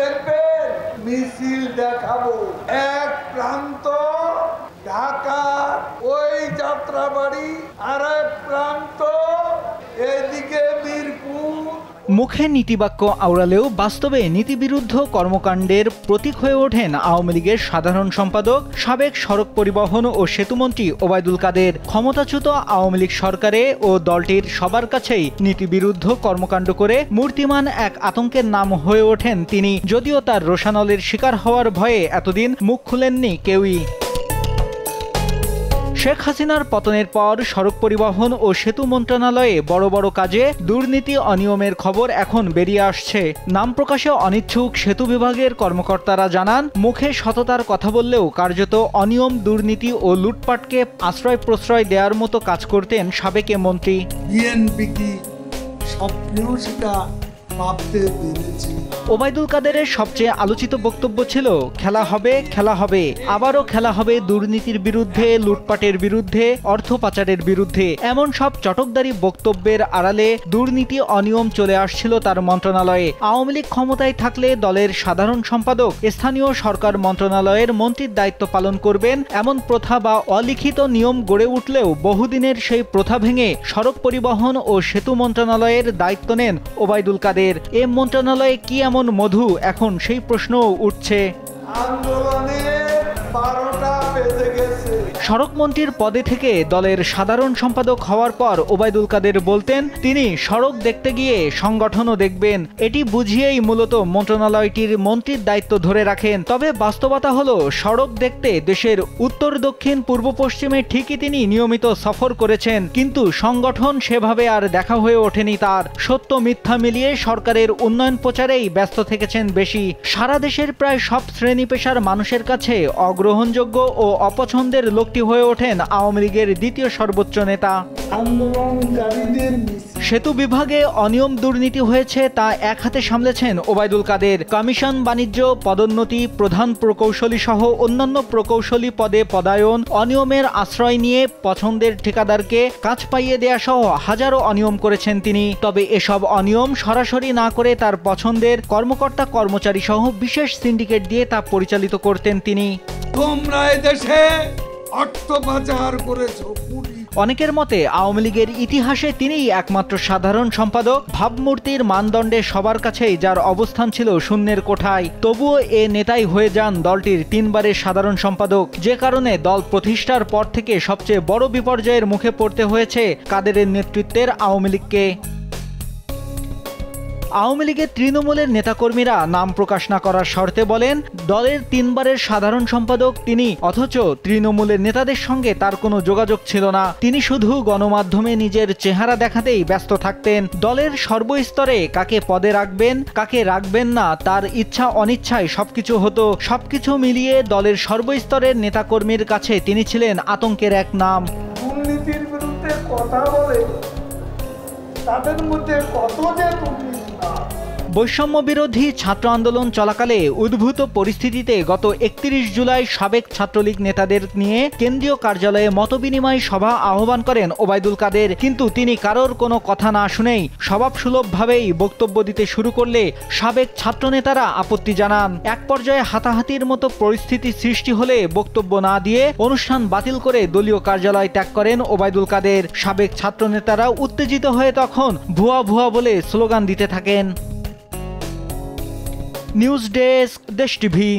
দেখবেন মিছিল দেখাবো। এক প্রান্ত ঢাকা ওই যাত্রাবাড়ি, আর এক প্রান্ত এদিকে মিরপুর। মুখে নীতিবাক্য আওড়ালেও বাস্তবে নীতিবিরুদ্ধ কর্মকাণ্ডের প্রতীক হয়ে ওঠেন আওয়ামী লীগের সাধারণ সম্পাদক, সাবেক সড়ক পরিবহন ও সেতুমন্ত্রী ওবায়দুল কাদের। ক্ষমতাচ্যুত আওয়ামী লীগ সরকারে ও দলটির সবার কাছেই নীতিবিরুদ্ধ কর্মকাণ্ড করে মূর্তিমান এক আতঙ্কের নাম হয়ে ওঠেন তিনি, যদিও তার রোষানলের শিকার হওয়ার ভয়ে এতদিন মুখ খুলেননি কেউই। শেখ হাসিনার পতনের পর সড়ক পরিবহন ও সেতু মন্ত্রণালয়ে বড় বড় কাজে দুর্নীতি অনিয়মের খবর এখন বেরিয়ে আসছে। নাম প্রকাশে অনিচ্ছুক সেতু বিভাগের কর্মকর্তারা জানান, মুখে সততার কথা বললেও কার্যত অনিয়ম, দুর্নীতি ও লুটপাটকে আশ্রয় প্রশ্রয় দেওয়ার মতো কাজ করতেন সাবেক মন্ত্রী। বিএনপি কি স্বপ্নেও সেটা ভাবতে পেরেছি। ওবায়দুল কাদেরের সবচেয়ে আলোচিত বক্তব্য ছিল, খেলা হবে, খেলা হবে, আবারও খেলা হবে দুর্নীতির বিরুদ্ধে, লুটপাটের বিরুদ্ধে, অর্থ পাচারের বিরুদ্ধে। এমন সব চটকদারি বক্তব্যের আড়ালে দুর্নীতি অনিয়ম চলে আসছিল তার মন্ত্রণালয়ে। আওয়ামী লীগ ক্ষমতায় থাকলে দলের সাধারণ সম্পাদক স্থানীয় সরকার মন্ত্রণালয়ের মন্ত্রীর দায়িত্ব পালন করবেন, এমন প্রথা বা অলিখিত নিয়ম গড়ে উঠলেও বহুদিনের সেই প্রথা ভেঙে সড়ক পরিবহন ও সেতু মন্ত্রণালয়ের দায়িত্ব নেন ওবায়দুল কাদের। এ মন্ত্রণালয়ে কি এমন মধু, এখন সেই প্রশ্নও উঠছে। সড়ক মন্ত্রীর পদে থেকে দলের সাধারণ সম্পাদক হওয়ার পর ওবায়দুল কাদের বলতেন, তিনি সড়ক দেখতে গিয়ে সংগঠনও দেখবেন। এটি বুঝিয়েই মূলত মন্ত্রণালয়টির মন্ত্রীর দায়িত্ব ধরে রাখেন। তবে বাস্তবতা হলো, সড়ক দেখতে দেশের উত্তর, দক্ষিণ, পূর্ব, পশ্চিমে ঠিকই তিনি নিয়মিত সফর করেছেন, কিন্তু সংগঠন সেভাবে আর দেখা হয়ে ওঠেনি তার। সত্য মিথ্যা মিলিয়ে সরকারের উন্নয়ন প্রচারেই ব্যস্ত থেকেছেন বেশি। সারা দেশের প্রায় সব শ্রেণী পেশার মানুষের কাছে অগ্রহণযোগ্য ও অপছন্দের লোকটি হয়ে ওঠেন আওয়ামী লীগের দ্বিতীয় সর্বোচ্চ নেতা। সেতু বিভাগে অনিয়ম দুর্নীতি হয়েছে তা এক হাতে সামলেছেন ওবায়দুল কাদের। কমিশন, বাণিজ্য, পদোন্নতি, প্রধান প্রকৌশলী সহ অন্যান্য প্রকৌশলী পদে পদায়ন, অনিয়মের আশ্রয় নিয়ে পছন্দের ঠিকাদারকে কাজ পাইয়ে দেয়া সহ হাজারো অনিয়ম করেছেন তিনি। তবে এসব অনিয়ম সরাসরি না করে তার পছন্দের কর্মকর্তা কর্মচারী সহ বিশেষ সিন্ডিকেট দিয়ে তা পরিচালিত করতেন তিনি। তোমরা এদেশে অর্থ পাচার করেছো। অনেকের মতে আওয়ামী লীগের ইতিহাসে তিনিই একমাত্র সাধারণ সম্পাদক, ভাবমূর্তির মানদণ্ডে সবার কাছেই যার অবস্থান ছিল শূন্যের কোঠায়। তবুও এ নেতাই হয়ে যান দলটির 3 বারের সাধারণ সম্পাদক, যে কারণে দল প্রতিষ্ঠার পর থেকে সবচেয়ে বড় বিপর্যয়ের মুখে পড়তে হয়েছে কাদেরের নেতৃত্বের আওয়ামী লীগকে। আওয়ামী লীগের তৃণমূলের নেতাকর্মীরা নাম প্রকাশ না করার শর্তে বলেন, দলের 3 বারের সাধারণ সম্পাদক তিনি, অথচ তৃণমূলের নেতাদের সঙ্গে তার কোনো যোগাযোগ ছিল না। তিনি শুধু গণমাধ্যমে নিজের চেহারা দেখাতেই ব্যস্ত থাকতেন। দলের সর্বস্তরে কাকে পদে রাখবেন, কাকে রাখবেন না, তার ইচ্ছা অনিচ্ছায় সবকিছু হতো। সবকিছু মিলিয়ে দলের সর্বস্তরের নেতাকর্মীর কাছে তিনি ছিলেন আতঙ্কের এক নাম। দুর্নীতির বিরুদ্ধে কথা বলে তাদের মধ্যে কত যে বৈষম্য বিরোধী ছাত্র আন্দোলন চলাকালে উদ্ভূত পরিস্থিতিতে গত 31 জুলাই সাবেক ছাত্রলীগ নেতাদের নিয়ে কেন্দ্রীয় কার্যালয়ে মতবিনিময় সভা আহ্বান করেন ওবায়দুল কাদের, কিন্তু তিনি কারোর কোনো কথা না শুনেই স্বভাবসুলভভাবেই বক্তব্য দিতে শুরু করলে সাবেক ছাত্রনেতারা আপত্তি জানান। এক পর্যায়ে হাতাহাতির মতো পরিস্থিতি সৃষ্টি হলে বক্তব্য না দিয়ে অনুষ্ঠান বাতিল করে দলীয় কার্যালয় ত্যাগ করেন ওবায়দুল কাদের। সাবেক ছাত্রনেতারা উত্তেজিত হয়ে তখন ভুয়া ভুয়া বলে স্লোগান দিতে থাকেন। নিউজ ডেস্ক, দেশ টিভি।